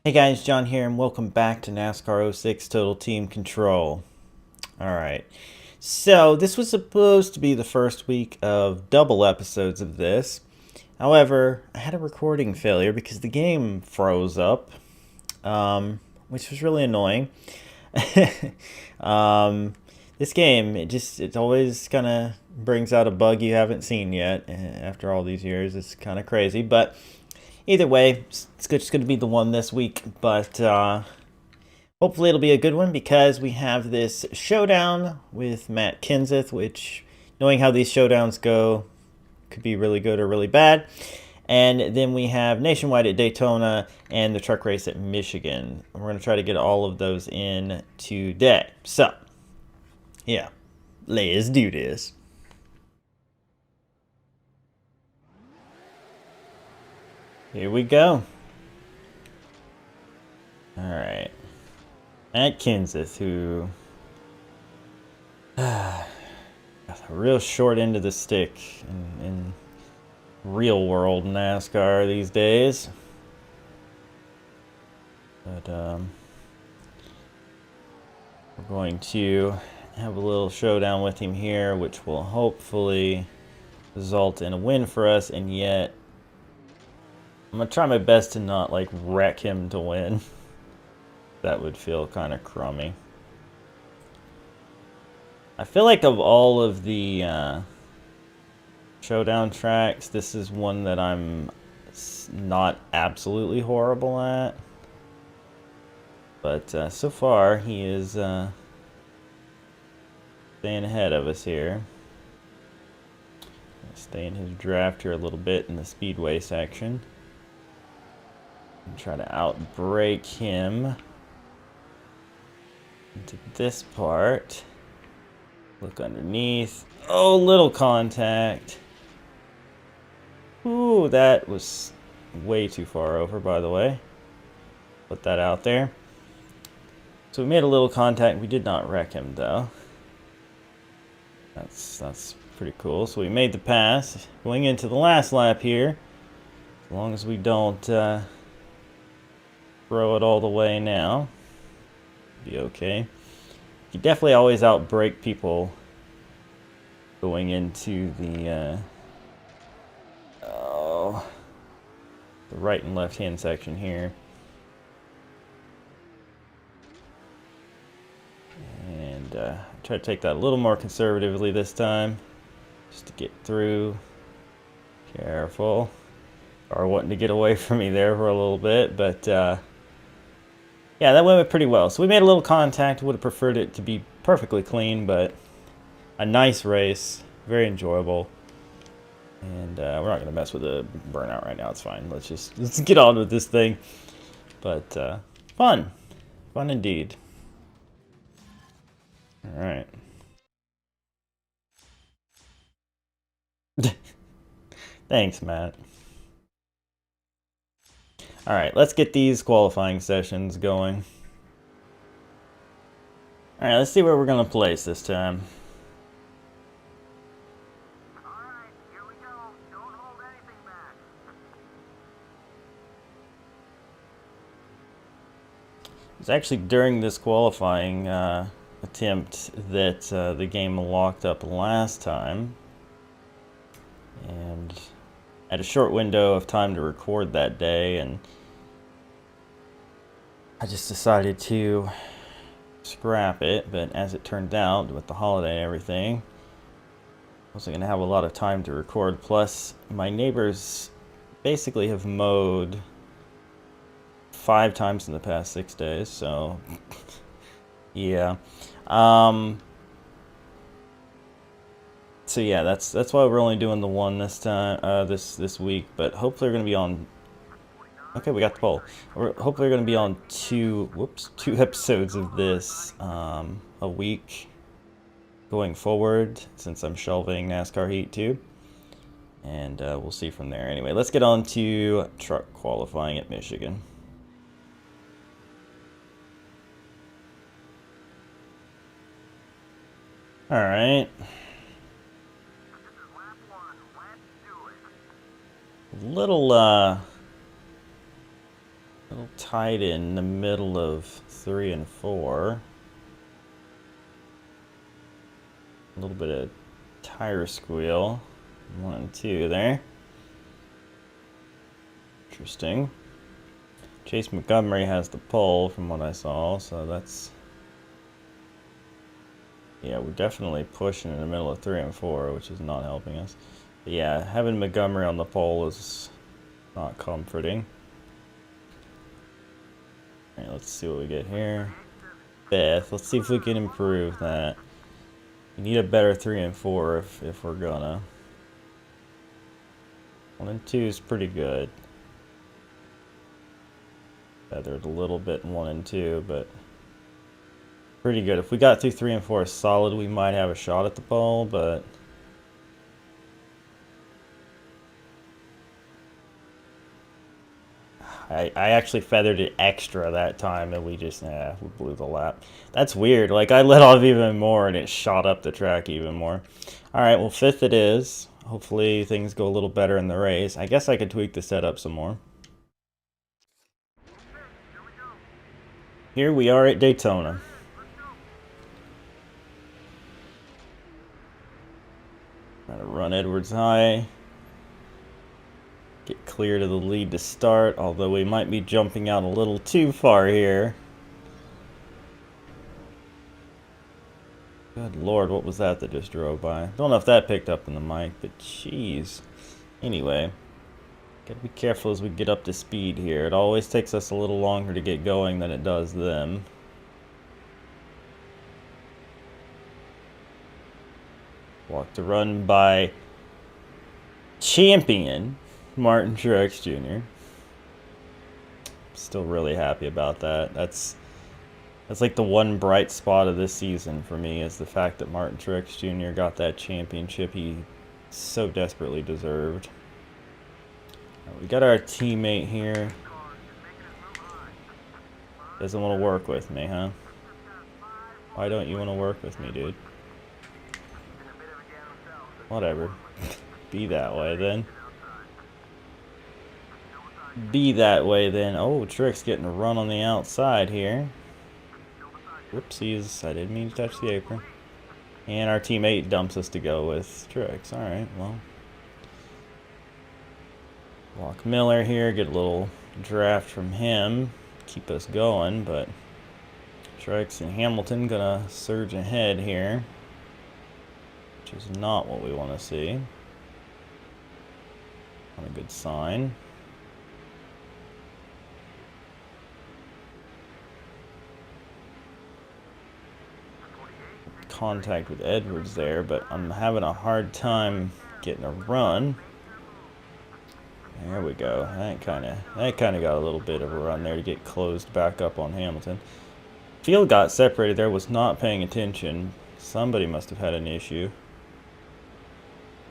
Hey guys, John here, and welcome back to NASCAR '06 Total Team Control. Alright, so this was supposed to be the first week of double episodes of this. However, I had a recording failure because the game froze up, which was really annoying. um, this game, it always kind of brings out a bug you haven't seen yet after all these years. It's kind of crazy, but either way, it's just going to be the one this week, but hopefully it'll be a good one because we have this showdown with Matt Kenseth, which, knowing how these showdowns go, could be really good or really bad. And then we have Nationwide at Daytona and the truck race at Michigan. We're going to try to get all of those in today. So, yeah, let's do this. Here we go. Alright. Matt Kenseth, who got a real short end of the stick in real world NASCAR these days. But we're going to have a little showdown with him here, which will hopefully result in a win for us, and yet I'm going to try my best to not like wreck him to win. That would feel kind of crummy. I feel like of all of the showdown tracks, this is one that I'm not absolutely horrible at. But so far, he is staying ahead of us here. Stay in his draft here a little bit in the speedway section. And try to outbrake him into this part. Look underneath. Oh, little contact. Ooh, that was way too far over, by the way. Put that out there. So we made a little contact. We did not wreck him, though. That's pretty cool. So we made the pass. Going into the last lap here. As long as we don't throw it all the way now. Be okay. You definitely always outbrake people going into the the right and left hand section here. And try to take that a little more conservatively this time, just to get through. Careful. Or wanting to get away from me there for a little bit, but yeah, that went pretty well. So we made a little contact. Would have preferred it to be perfectly clean, but a nice race, very enjoyable. And we're not gonna mess with the burnout right now. It's fine. Let's get on with this thing. But fun indeed. All right. Thanks, Matt. All right, let's get these qualifying sessions going. All right, let's see where we're gonna place this time. It was actually during this qualifying attempt that the game locked up last time. And I had a short window of time to record that day, and I just decided to scrap it. But as it turned out, with the holiday and everything, I wasn't going to have a lot of time to record. Plus, my neighbors basically have mowed 5 times in the past 6 days, so yeah. So yeah, that's why we're only doing the one this time, this week. But hopefully we're gonna be on. Okay, we got the poll. Hopefully we're gonna be on two episodes of this a week going forward, since I'm shelving NASCAR Heat 2, and we'll see from there. Anyway, let's get on to truck qualifying at Michigan. All right. Little A little tight in the middle of 3 and 4. A little bit of tire squeal. 1 and 2 there. Interesting. Chase Montgomery has the pole from what I saw, so that's... Yeah, we're definitely pushing in the middle of 3 and 4, which is not helping us. But yeah, having Montgomery on the pole is not comforting. Alright, let's see what we get here. 5th. Let's see if we can improve that. We need a better 3 and 4 if we're gonna. 1 and 2 is pretty good. Feathered a little bit in 1 and 2, but pretty good. If we got through 3 and 4 solid, we might have a shot at the pole, but I actually feathered it extra that time, and we just, we blew the lap. That's weird. Like, I let off even more, and it shot up the track even more. All right, well, 5th it is. Hopefully things go a little better in the race. I guess I could tweak the setup some more. Here we are at Daytona. Trying to run Edwards high. Get clear to the lead to start, although we might be jumping out a little too far here. Good lord, what was that just drove by? Don't know if that picked up in the mic, but jeez. Anyway, gotta be careful as we get up to speed here. It always takes us a little longer to get going than it does them. Walk to run by champion Martin Truex Jr. Still really happy about that. That's like the one bright spot of this season for me, is the fact that Martin Truex Jr. got that championship he so desperately deserved. We got our teammate here. Doesn't want to work with me, huh? Why don't you want to work with me, dude? Whatever. Be that way then. Be that way then. Oh, Truex getting a run on the outside here. Whoopsies, I didn't mean to touch the apron. And our teammate dumps us to go with Truex. Alright, well. Walk Miller here, get a little draft from him. Keep us going, but Truex and Hamilton gonna surge ahead here, which is not what we want to see. Not a good sign. Contact with Edwards there, but I'm having a hard time getting a run. There we go. That kind of got a little bit of a run there to get closed back up on Hamilton. Field got separated there, was not paying attention. Somebody must have had an issue.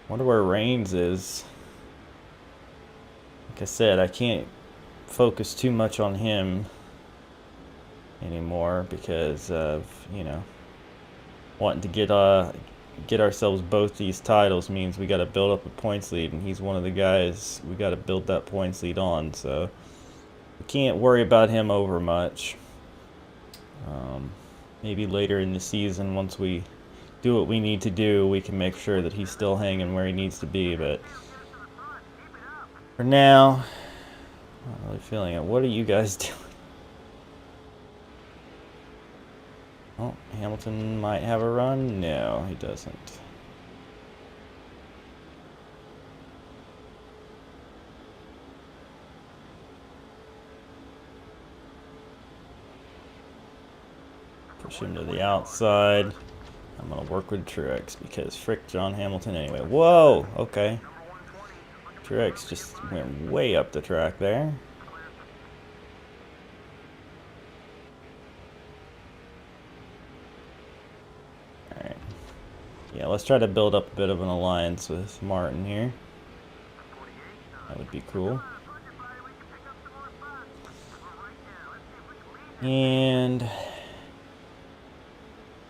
Wonder where Reigns is. Like I said, I can't focus too much on him anymore because of, you know, wanting to get ourselves both these titles means we got to build up a points lead, and he's one of the guys we got to build that points lead on, so we can't worry about him over much. Maybe later in the season, once we do what we need to do, we can make sure that he's still hanging where he needs to be, but for now, I'm not really feeling it. What are you guys doing? Oh, Hamilton might have a run. No, he doesn't. Push him to the outside. I'm going to work with Truex because frick John Hamilton anyway. Whoa! Okay. Truex just went way up the track there. Yeah, let's try to build up a bit of an alliance with Martin here. That would be cool. And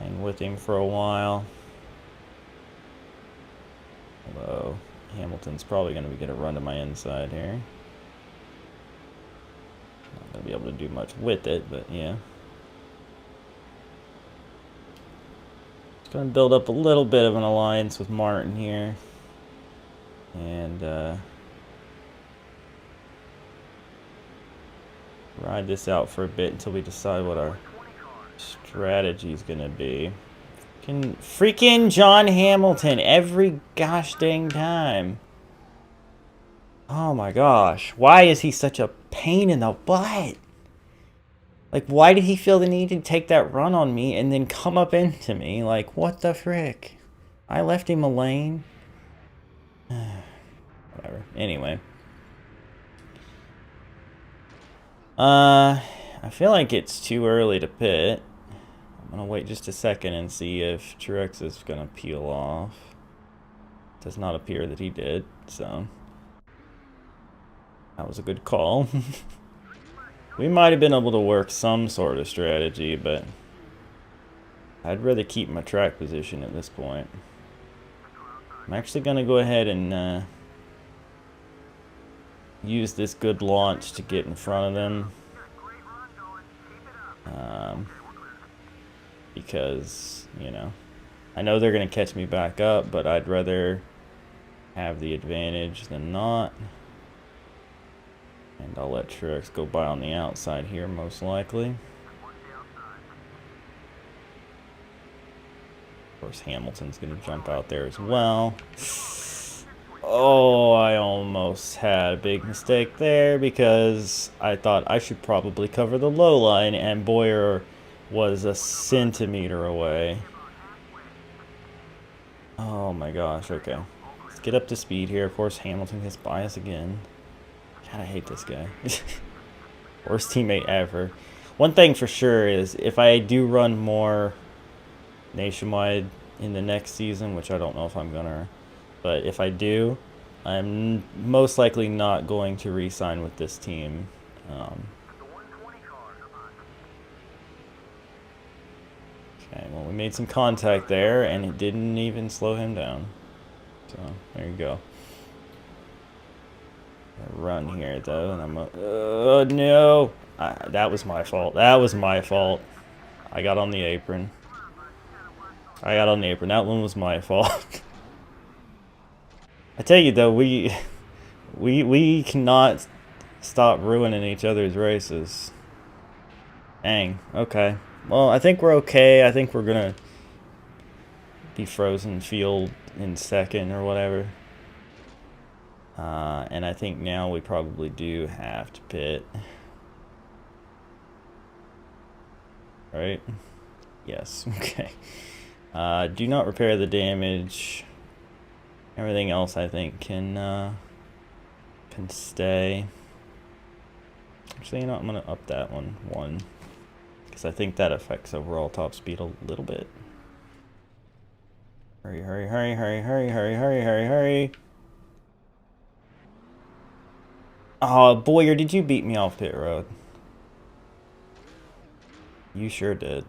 hang with him for a while. Although Hamilton's probably going to get a run to my inside here. Not going to be able to do much with it, but yeah. Just gonna build up a little bit of an alliance with Martin here. And ride this out for a bit until we decide what our strategy is gonna be. Freaking John Hamilton every gosh dang time. Oh my gosh. Why is he such a pain in the butt? Like, why did he feel the need to take that run on me and then come up into me? Like, what the frick? I left him a lane. Whatever. Anyway. I feel like it's too early to pit. I'm gonna wait just a second and see if Truex is gonna peel off. Does not appear that he did, so that was a good call. We might have been able to work some sort of strategy, but I'd rather keep my track position at this point. I'm actually gonna go ahead and use this good launch to get in front of them. Because, you know, I know they're going to catch me back up, but I'd rather have the advantage than not. And I'll let Truex go by on the outside here, most likely. Of course, Hamilton's going to jump out there as well. Oh, I almost had a big mistake there because I thought I should probably cover the low line, and Bowyer was a centimeter away. Oh my gosh, okay. Let's get up to speed here. Of course, Hamilton gets by us again. God, I hate this guy. Worst teammate ever. One thing for sure is if I do run more nationwide in the next season, which I don't know if I'm gonna, but if I do, I'm most likely not going to re-sign with this team. Okay, well, we made some contact there, and it didn't even slow him down. So, there you go. Run here, though, and I'm... oh, no! That was my fault. That was my fault. I got on the apron. I got on the apron. That one was my fault. I tell you, though, we cannot stop ruining each other's races. Dang, okay. Well, I think we're okay. I think we're gonna be frozen field in second or whatever. And I think now we probably do have to pit. Right? Yes, okay. Do not repair the damage. Everything else I think can stay. Actually, you know what? I'm gonna up that one. Because I think that affects overall top speed a little bit. Hurry, hurry, hurry, hurry, hurry, hurry, hurry, hurry, hurry. Oh, Bowyer, did you beat me off pit road? You sure did.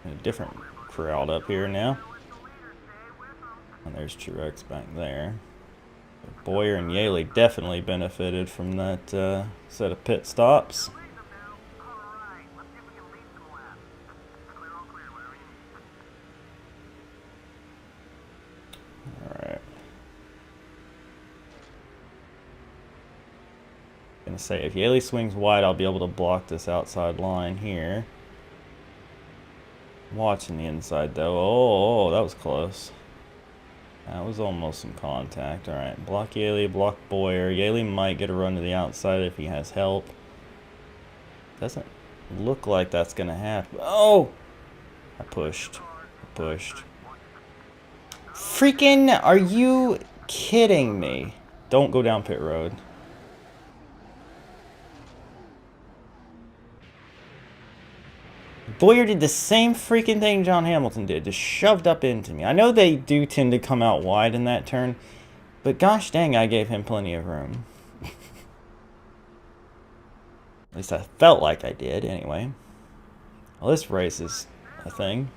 A different crowd up here now. And there's Truex back there. Bowyer and Yaley definitely benefited from that set of pit stops. Alright. Gonna say if Yaley swings wide, I'll be able to block this outside line here. I'm watching the inside though. Oh, that was close. That was almost some contact. Alright, block Yaley, block Bowyer. Yaley might get a run to the outside if he has help. Doesn't look like that's going to happen. Oh! I pushed. Freaking, are you kidding me? Don't go down pit road. Bowyer did the same freaking thing John Hamilton did, just shoved up into me. I know they do tend to come out wide in that turn, but gosh dang, I gave him plenty of room. At least I felt like I did, anyway. Well, this race is a thing.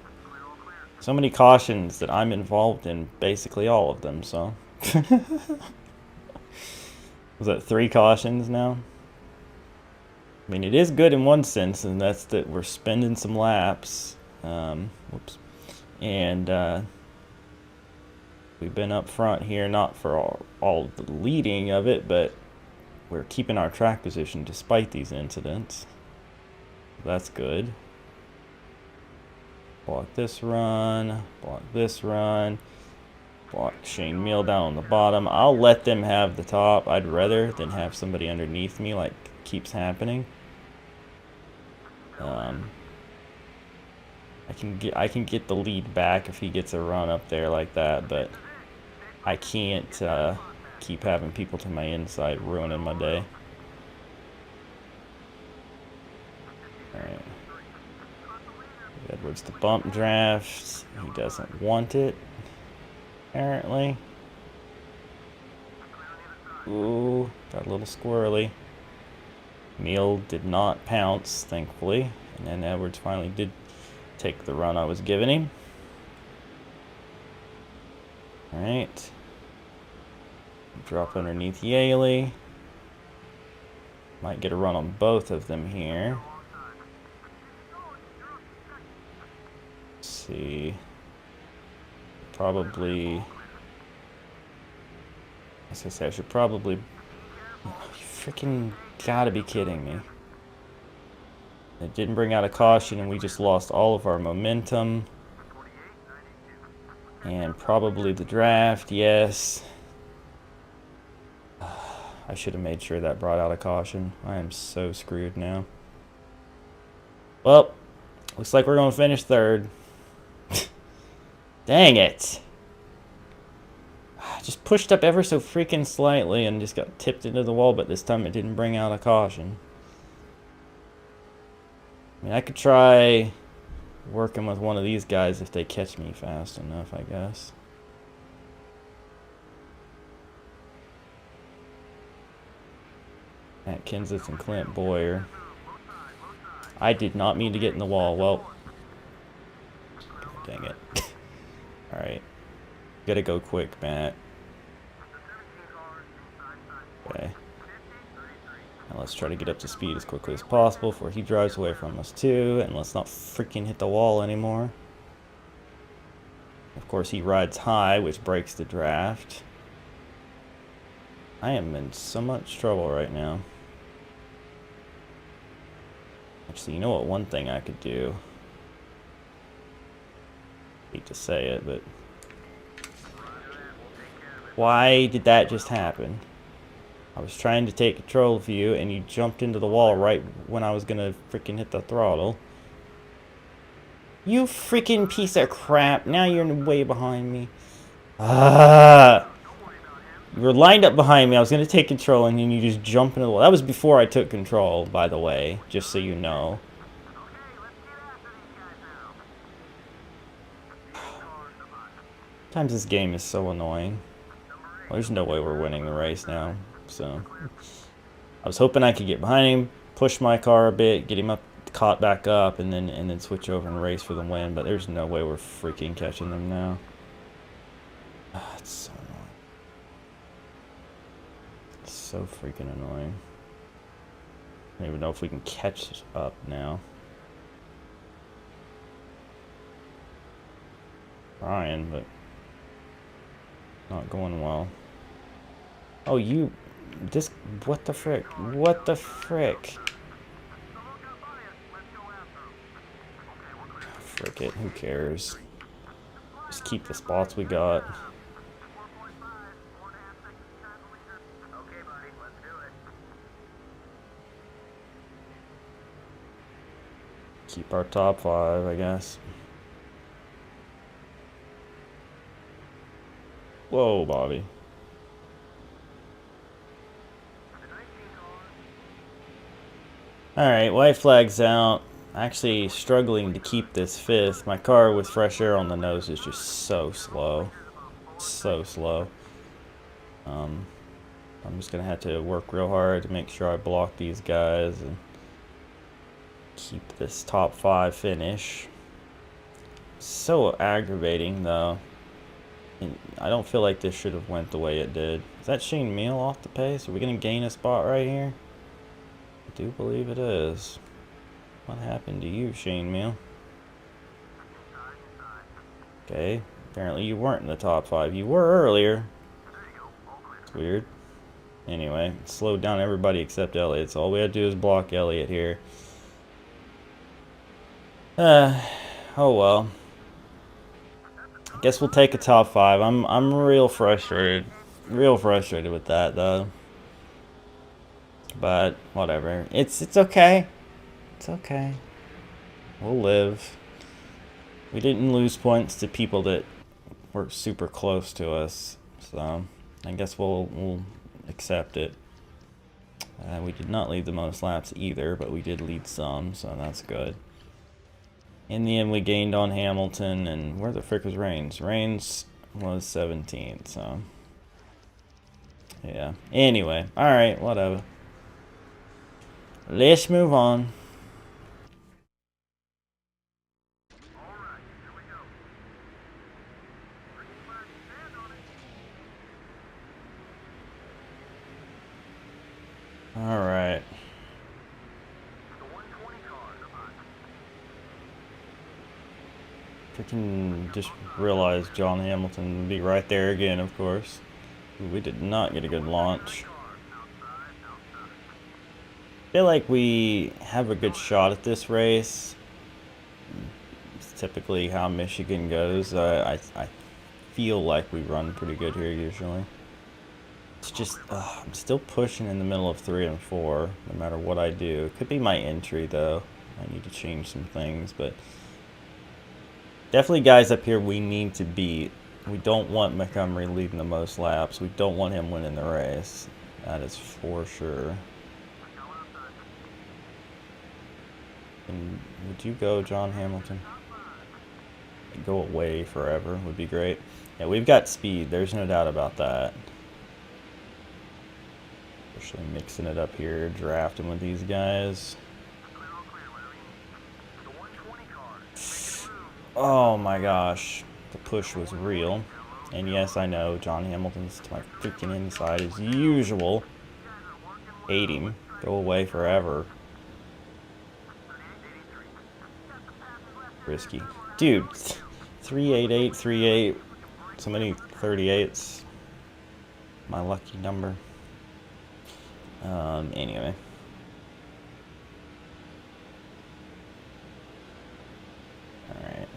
So many cautions that I'm involved in basically all of them, so. Was that 3 cautions now? I mean, it is good in one sense, and that's that we're spending some laps. Whoops. And we've been up front here, not for all the leading of it, but we're keeping our track position despite these incidents. That's good. Block this run, block this run, block Shane Meal down on the bottom. I'll let them have the top. I'd rather than have somebody underneath me like keeps happening. I can get the lead back if he gets a run up there like that, but I can't keep having people to my inside ruining my day. Alright. Edwards the bump draft. He doesn't want it, apparently. Ooh, got a little squirrely. Meal did not pounce, thankfully. And then Edwards finally did take the run I was giving him. Alright. Drop underneath Yaley. Might get a run on both of them here. Let's see. Probably... As I say, I should probably... Oh, you freaking gotta be kidding me. It didn't bring out a caution and we just lost all of our momentum. And probably the draft, yes. I should have made sure that brought out a caution. I am so screwed now. Well, looks like we're going to finish third. Dang it. I just pushed up ever so freaking slightly and just got tipped into the wall, but this time it didn't bring out a caution. I mean, I could try working with one of these guys if they catch me fast enough, I guess. Matt Kenseth and Clint Boyer. I did not mean to get in the wall. Well, dang it. Alright. Gotta go quick, Matt. Okay. Now let's try to get up to speed as quickly as possible before he drives away from us too. And let's not freaking hit the wall anymore. Of course, he rides high, which breaks the draft. I am in so much trouble right now. Actually, you know what? One thing I could do. Hate to say it, but why did that just happen? I was trying to take control of you, and you jumped into the wall right when I was gonna freaking hit the throttle. You freaking piece of crap! Now you're way behind me. Ah! You were lined up behind me. I was going to take control, and then you just jump into the wall. That was before I took control, by the way, just so you know. Sometimes this game is so annoying. Well, there's no way we're winning the race now, so... I was hoping I could get behind him, push my car a bit, get him up, caught back up, and then switch over and race for the win, but there's no way we're freaking catching them now. Ah, it's so annoying. So freaking annoying. I don't even know if we can catch up now. Trying, but not going well. Oh, you... This... What the frick? What the frick? Frick it, who cares? Just keep the spots we got. Keep our top 5, I guess. Whoa, Bobby. Alright, white flag's out. Actually struggling to keep this 5th. My car with fresh air on the nose is just so slow. So slow. I'm just going to have to work real hard to make sure I block these guys and keep this top 5 finish. So aggravating, though. And I don't feel like this should have went the way it did. Is that Shane Meal off the pace? Are we going to gain a spot right here? I do believe it is. What happened to you, Shane Meal? Okay, apparently you weren't in the top 5. You were earlier. It's weird. Anyway, slowed down everybody except Elliott. So all we had to do is block Elliott here. Oh well. I guess we'll take a top 5. I'm real frustrated. Real frustrated with that though. But whatever. It's okay. It's okay. We'll live. We didn't lose points to people that were super close to us, so I guess we'll accept it. We did not lead the most laps either, but we did lead some, so that's good. In the end, we gained on Hamilton, and where the frick was Reigns? Reigns was 17th, so yeah. Anyway, alright, whatever. Let's move on. Alright. I can just realize John Hamilton would be right there again, of course. Ooh, we did not get a good launch. I feel like we have a good shot at this race. It's typically how Michigan goes. I feel like we run pretty good here usually. It's just, I'm still pushing in the middle of 3 and 4, no matter what I do. It could be my entry, though. I need to change some things, but definitely guys up here we need to beat. We don't want Montgomery leading the most laps. We don't want him winning the race. That is for sure. And would you go, John Hamilton? Go away forever would be great. Yeah, we've got speed. There's no doubt about that. Especially mixing it up here, drafting with these guys. Oh my gosh, the push was real. And yes, I know, John Hamilton's to my freaking inside as usual. Hate him. Go away forever. Risky. Dude, 388, 38. So many 38s. My lucky number. Anyway. Alright.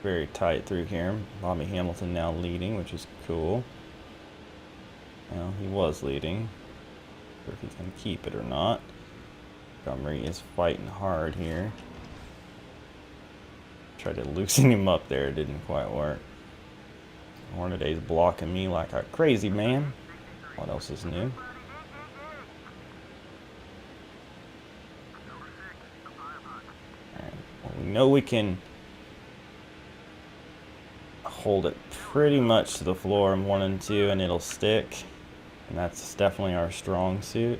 Very tight through here. Bobby Hamilton now leading, which is cool. Well, he was leading. If he's going to keep it or not. Montgomery is fighting hard here. Tried to loosen him up there. It didn't quite work. Hornaday's blocking me like a crazy man. What else is new? We know we can hold it pretty much to the floor in 1 and 2 and it'll stick. And that's definitely our strong suit.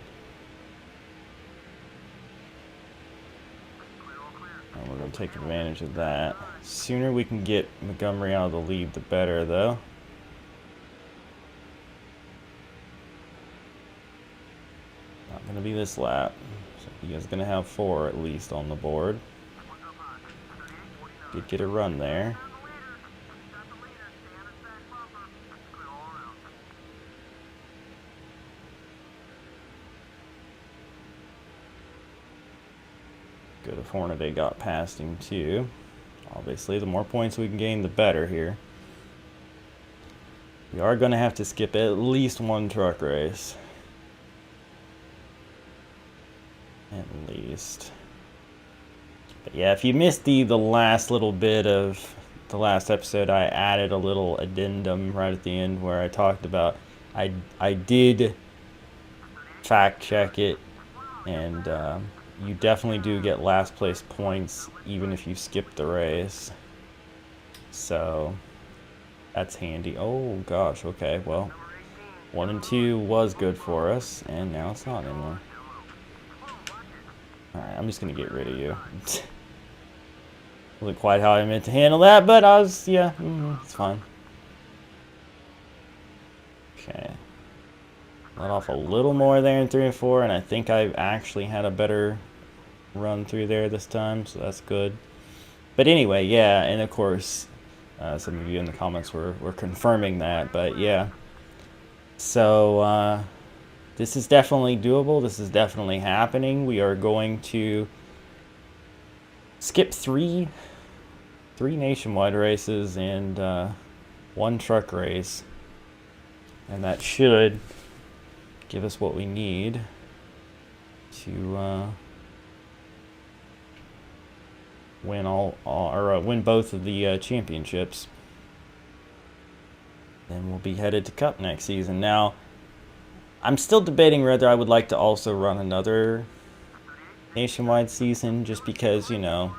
And we're going to take advantage of that. The sooner we can get Montgomery out of the lead, the better, though. Not going to be this lap. So he is going to have 4 at least on the board. Did get a run there. Good if Hornaday got past him too. Obviously, the more points we can gain, the better here. We are going to have to skip at least 1 truck race. At least. But yeah, if you missed the last little bit of the last episode, I added a little addendum right at the end where I talked about I did fact check it, and you definitely do get last place points even if you skip the race. So that's handy. Oh gosh, okay, well 1 and 2 was good for us, and now it's not anymore. Alright, I'm just gonna get rid of you. Wasn't quite how I meant to handle that, but I was, yeah, it's fine. Okay. Let off a little more there in 3 and 4, and I think I actually had a better run through there this time, so that's good. But anyway, yeah, and of course, some of you in the comments were confirming that, but yeah. So, this is definitely doable. This is definitely happening. We are going to skip three nationwide races and 1 truck race. And that should give us what we need to win both of the championships. Then we'll be headed to Cup next season. Now, I'm still debating whether I would like to also run another nationwide season, just because, you know,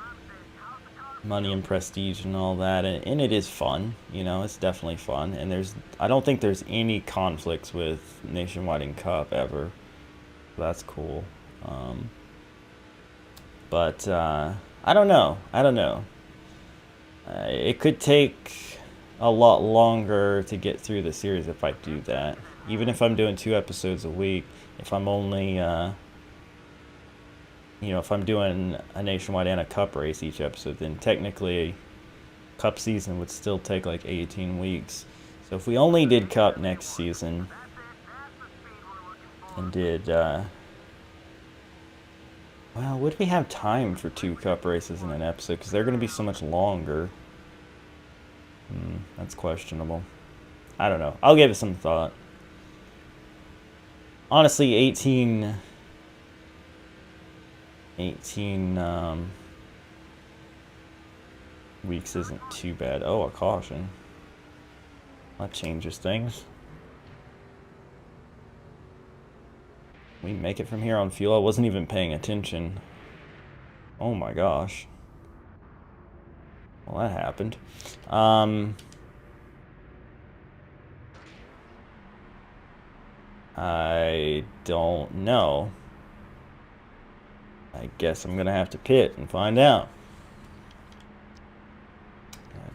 money and prestige and all that, and it is fun, you know, it's definitely fun, and I don't think there's any conflicts with nationwide and Cup ever. That's cool. But I don't know. It could take a lot longer to get through the series if I do that. Even if I'm doing 2 episodes a week, if I'm only, you know, if I'm doing a nationwide and a Cup race each episode, then technically Cup season would still take like 18 weeks. So if we only did Cup next season and did, well, would we have time for 2 Cup races in an episode? Because they're going to be so much longer. That's questionable. I don't know. I'll give it some thought. Honestly, 18 weeks isn't too bad. Oh, a caution. That changes things. We make it from here on fuel. I wasn't even paying attention. Oh my gosh. Well, that happened. I don't know. I guess I'm gonna have to pit and find out.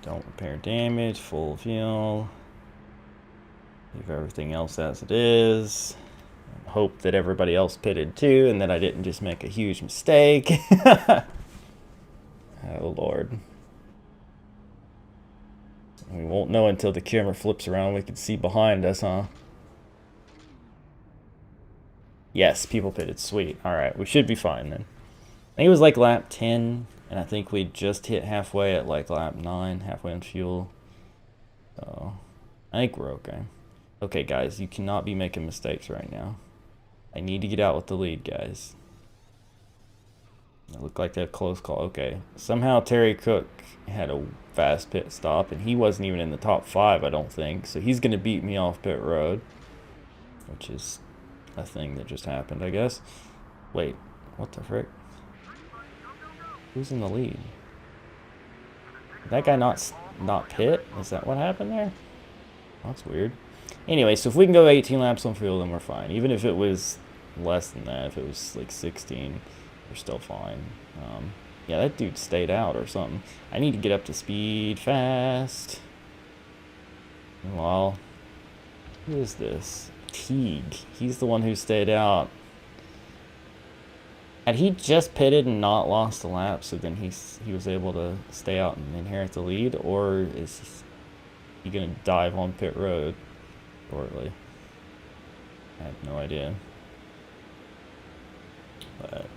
Don't repair damage, full fuel. Leave everything else as it is. Hope that everybody else pitted too, and that I didn't just make a huge mistake. Oh Lord. We won't know until the camera flips around. We can see behind us, huh? Yes, people pitted. Sweet. Alright, we should be fine then. I think it was like lap 10, and I think we just hit halfway at like lap 9, halfway on fuel. So, I think we're okay. Okay, guys, you cannot be making mistakes right now. I need to get out with the lead, guys. It looked like that close call. Okay. Somehow Terry Cook had a fast pit stop, and he wasn't even in the top 5, I don't think. So he's going to beat me off pit road, which is a thing that just happened, I guess. Wait, what the frick? Who's in the lead? Did that guy not pit? Is that what happened there? That's weird. Anyway, so if we can go 18 laps on fuel, then we're fine. Even if it was less than that, if it was like 16, we're still fine. Yeah, that dude stayed out or something. I need to get up to speed fast. Well, who is this? Teague. He's the one who stayed out. Had he just pitted and not lost a lap, so then he was able to stay out and inherit the lead, or is he gonna dive on pit road shortly? I have no idea. But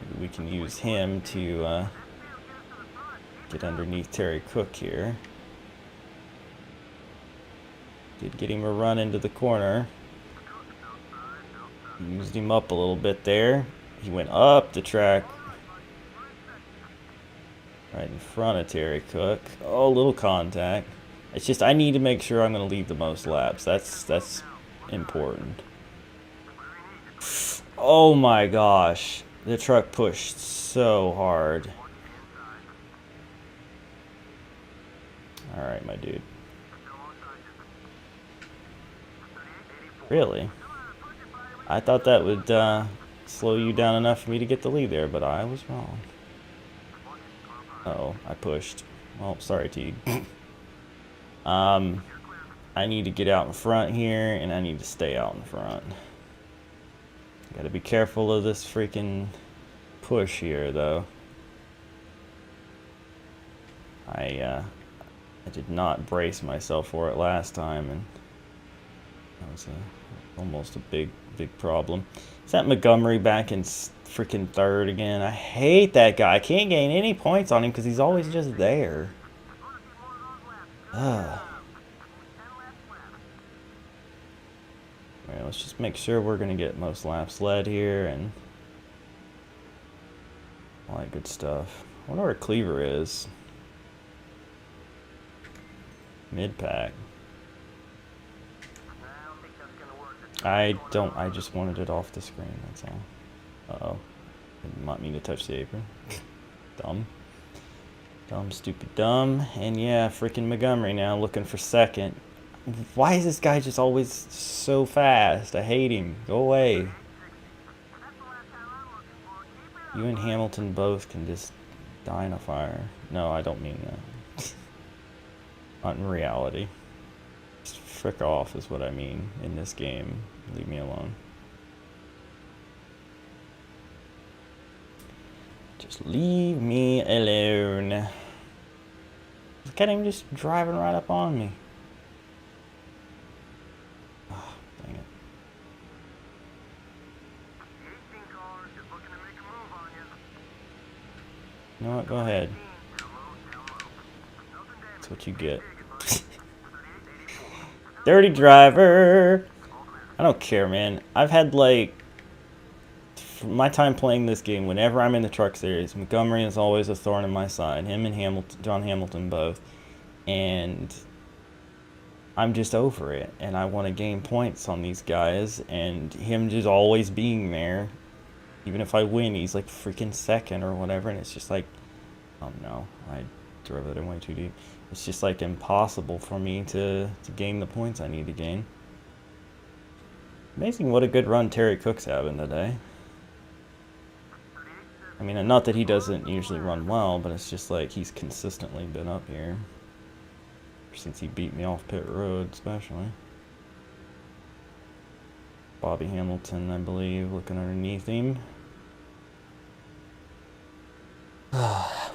maybe we can use him to get underneath Terry Cook here. Did get him a run into the corner. Used him up a little bit there. He went up the track right in front of Terry Cook. Oh, little contact. It's just I need to make sure I'm going to lead the most laps. That's important. Oh my gosh. The truck pushed so hard. Alright, my dude. Really? I thought that would slow you down enough for me to get the lead there, but I was wrong. Uh oh, I pushed. Well, sorry, Teague. I I need to get out in front here, and I need to stay out in front. Gotta be careful of this freaking push here, though. I did not brace myself for it last time, and that was almost a big problem. Is that Montgomery back in freaking third again? I hate that guy. I can't gain any points on him because he's always just there. Ugh. Alright, let's just make sure we're going to get most laps led here and all that good stuff. I wonder where Cleaver is. Mid-pack. I just wanted it off the screen, that's all. Uh-oh. Didn't want me to touch the apron. Dumb. Dumb, stupid, dumb. And yeah, freaking Montgomery now looking for second. Why is this guy just always so fast? I hate him. Go away. You and Hamilton both can just die in a fire. No, I don't mean that. Not in reality. Just frick off is what I mean in this game. Leave me alone. Just leave me alone. Look at him just driving right up on me. Oh, dang it. You know what? Go ahead. That's what you get. Dirty driver! I don't care, man. I've had, like, my time playing this game, whenever I'm in the truck series, Montgomery is always a thorn in my side. Him and Hamilton, John Hamilton both. And I'm just over it. And I want to gain points on these guys. And him just always being there. Even if I win, he's like freaking second or whatever. And it's just like, oh no, I drove that in way too deep. It's just like impossible for me to gain the points I need to gain. Amazing what a good run Terry Cook's having today. I mean, not that he doesn't usually run well, but it's just like he's consistently been up here. Since he beat me off pit road, especially. Bobby Hamilton, I believe, looking underneath him.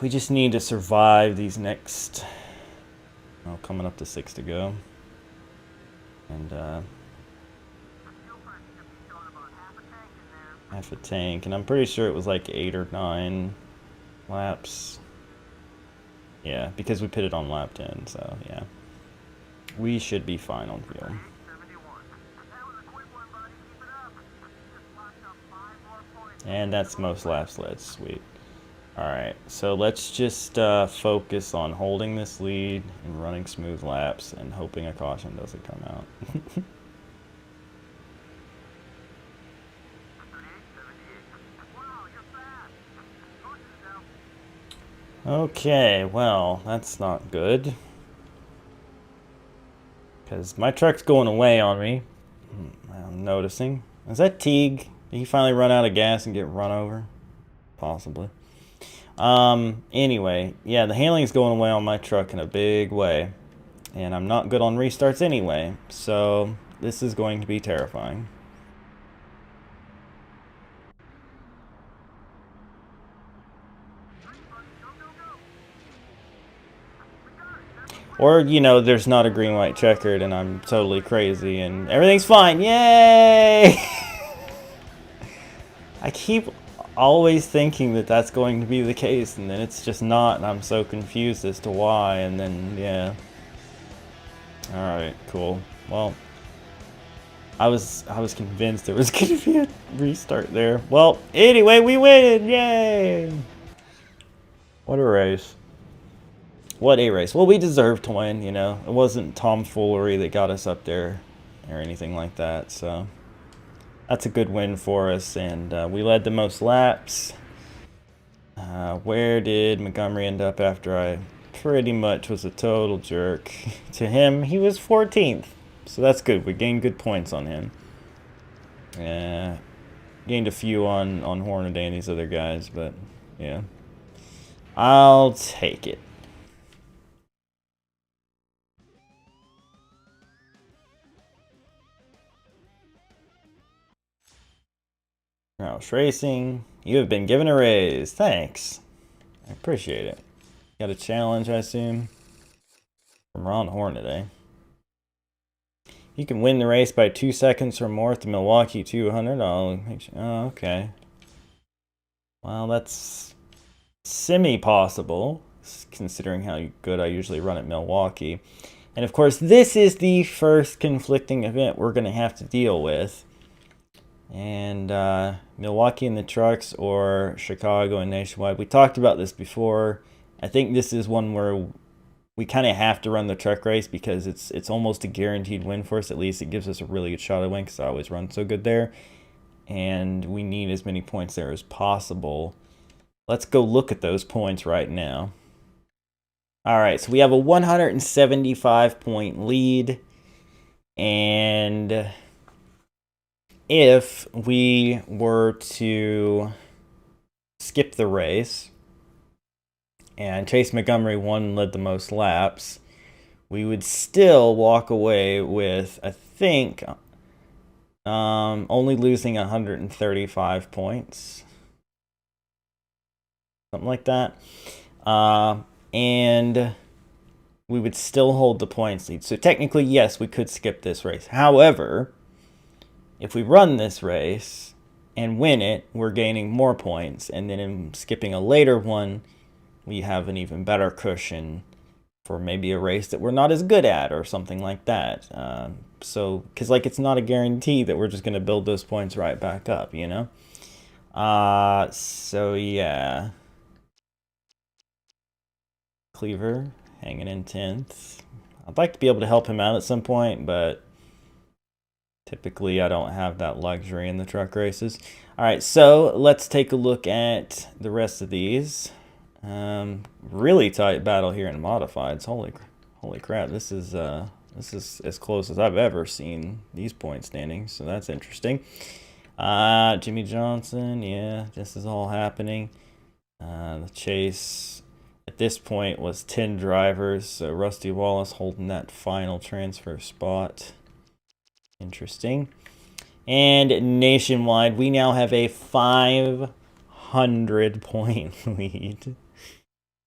We just need to survive these next... well, coming up to 6 to go. And, half a tank, and I'm pretty sure it was like 8 or 9 laps. Yeah, because we pitted on lap 10, so yeah. We should be fine on fuel. And that's most laps led, sweet. Alright, so let's just focus on holding this lead and running smooth laps and hoping a caution doesn't come out. Okay, well, that's not good. Because my truck's going away on me. I'm noticing. Is that Teague? Did he finally run out of gas and get run over? Possibly. Anyway, yeah, the handling's going away on my truck in a big way. And I'm not good on restarts anyway. So, this is going to be terrifying. Or, you know, there's not a green-white checkered and I'm totally crazy and everything's fine. Yay! I keep always thinking that that's going to be the case and then it's just not and I'm so confused as to why and then, yeah. Alright, cool. Well, I was convinced there was going to be a restart there. Well, anyway, we win! Yay! What a race. What a race. Well, we deserved to win, you know. It wasn't tomfoolery that got us up there or anything like that. So that's a good win for us. And we led the most laps. Where did Montgomery end up after I pretty much was a total jerk to him? He was 14th. So that's good. We gained good points on him. Gained a few on Hornaday and these other guys. But, yeah. I'll take it. Roush Racing, you have been given a raise. Thanks. I appreciate it. Got a challenge, I assume, from Ron Hornaday. You can win the race by 2 seconds or more at the Milwaukee 200. Oh, okay. Well, that's semi-possible, considering how good I usually run at Milwaukee. And of course, this is the first conflicting event we're going to have to deal with. And Milwaukee in the trucks or Chicago and Nationwide. We talked about this before. I think this is one where we kind of have to run the truck race because it's almost a guaranteed win for us. At least it gives us a really good shot at win because I always run so good there. And we need as many points there as possible. Let's go look at those points right now. All right, so we have a 175-point lead. And if we were to skip the race and Chase Montgomery won and led the most laps, we would still walk away with, I think, only losing 135 points. Something like that. And we would still hold the points lead. So technically, yes, we could skip this race. However, if we run this race and win it, we're gaining more points. And then in skipping a later one, we have an even better cushion for maybe a race that we're not as good at or something like that. Because it's not a guarantee that we're just going to build those points right back up, you know? So yeah. Cleaver hanging in 10th. I'd like to be able to help him out at some point, but typically I don't have that luxury in the truck races. All right, so let's take a look at the rest of these. Really tight battle here in modifieds. Holy crap! This is as close as I've ever seen these point standings. So that's interesting. Jimmy Johnson, yeah, this is all happening. The chase at this point was 10 drivers. So Rusty Wallace holding that final transfer spot. Interesting. And nationwide, we now have a 500-point lead.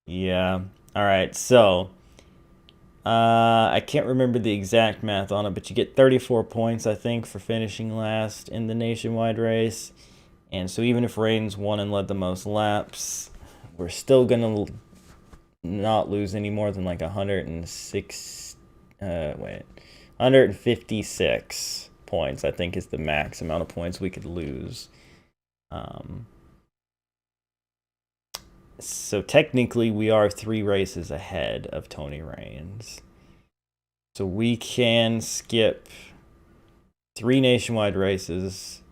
Yeah. All right. So I can't remember the exact math on it, but you get 34 points, I think, for finishing last in the nationwide race. And so even if Rains won and led the most laps, we're still going to not lose any more than like 156 points, I think, is the max amount of points we could lose. So technically we are 3 races ahead of Tony Raines. So we can skip 3 nationwide races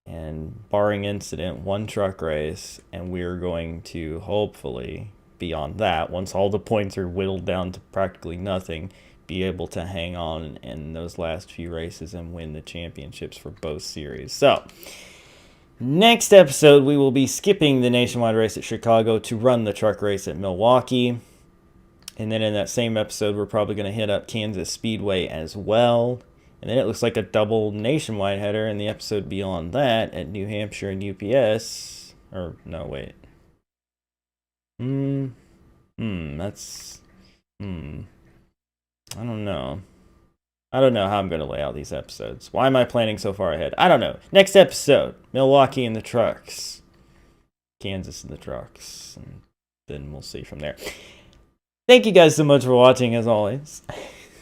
and, barring incident, 1 truck race, and we're going to hopefully, beyond that, once all the points are whittled down to practically nothing, be able to hang on in those last few races and win the championships for both series. So next episode, we will be skipping the nationwide race at Chicago to run the truck race at Milwaukee. And then in that same episode, we're probably going to hit up Kansas Speedway as well. And then it looks like a double nationwide header in the episode beyond that at New Hampshire and UPS. Or, no, wait. I don't know. I don't know how I'm going to lay out these episodes. Why am I planning so far ahead? I don't know. Next episode, Milwaukee in the trucks. Kansas in the trucks. And then we'll see from there. Thank you guys so much for watching, as always.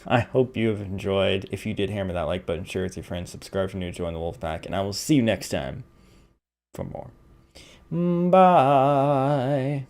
I hope you have enjoyed. If you did, hammer that like button, share with your friends, subscribe if you're new, join the Wolfpack, and I will see you next time for more. Bye.